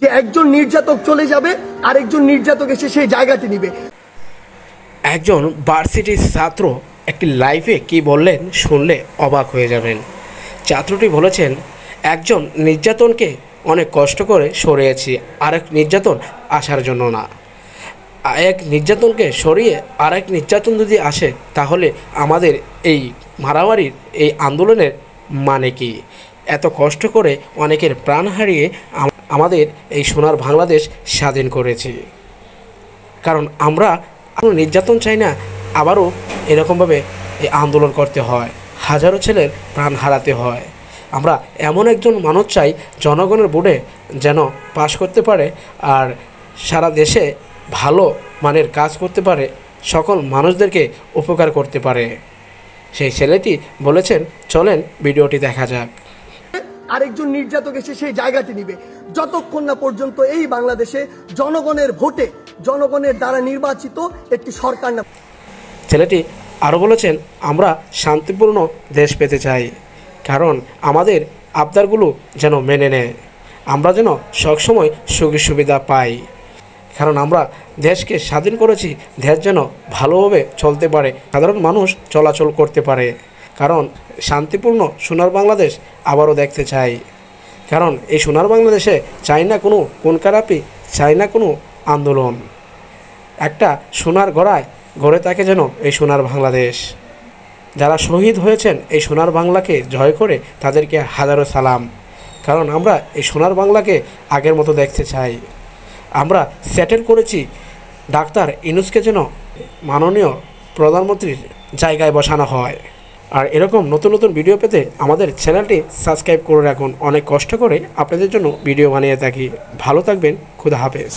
যে একজন নির্যাতক চলে যাবে আরেকজন নির্যাতক এসে সেই জায়গাটি নেবে। একজন ভার্সিটির ছাত্র একটি লাইভে কি বললেন শুনলে অবাক হয়ে যাবেন। ছাত্রটি বলেছেন, একজন নির্যাতনকে অনেক কষ্ট করে সরিয়েছি, আরেক নির্যাতন আসার জন্য না। এক নির্যাতনকে সরিয়ে আরেক নির্যাতন যদি আসে তাহলে আমাদের এই মারামারির এই আন্দোলনের মানে কি? এত কষ্ট করে অনেকের প্রাণ হারিয়ে আমাদের এই সোনার বাংলাদেশ স্বাধীন করেছি, কারণ আমরা নির্যাতন চাই না আবারও এরকমভাবে এই আন্দোলন করতে হয়, হাজারো ছেলের প্রাণ হারাতে হয়। আমরা এমন একজন মানুষ চাই জনগণের ভোটে যেন পাশ করতে পারে আর সারা দেশে ভালো মানের কাজ করতে পারে, সকল মানুষদেরকে উপকার করতে পারে। সেই ছেলেটি বলেছেন, চলেন ভিডিওটি দেখা যাক। আরেকজন নির্যাতক এসে সেই জায়গাটি নিবে যতক্ষণ না পর্যন্ত এই বাংলাদেশে জনগণের ভোটে জনগণের দ্বারা নির্বাচিত একটি সরকার না। ছেলেটি আরও বলেছেন, আমরা শান্তিপূর্ণ দেশ পেতে চাই, কারণ আমাদের আবদারগুলো যেন মেনে নেয়, আমরা যেন সবসময় সুযোগ সুবিধা পাই, কারণ আমরা দেশকে স্বাধীন করেছি, দেশ যেন ভালোভাবে চলতে পারে, সাধারণ মানুষ চলাচল করতে পারে। কারণ শান্তিপূর্ণ সোনার বাংলাদেশ আবারও দেখতে চাই, কারণ এই সোনার বাংলাদেশে চাই না কোনো খুন খারাপি, চাই না কোনো আন্দোলন। একটা সোনার গড়ে থাকে যেন এই সোনার বাংলাদেশ। যারা শহীদ হয়েছেন এই সোনার বাংলাকে জয় করে তাদেরকে হাজারো সালাম, কারণ আমরা এই সোনার বাংলাকে আগের মতো দেখতে চাই। আমরা সেটেল করেছি ডাক্তার ইউনূসকে যেন মাননীয় প্রধানমন্ত্রীর জায়গায় বসানো হয়। আর এরকম নতুন নতুন ভিডিও পেতে আমাদের চ্যানেলটি সাবস্ক্রাইব করে রাখুন। অনেক কষ্ট করে আপনাদের জন্য ভিডিও বানিয়ে থাকি। ভালো থাকবেন, খুদা হাফেজ।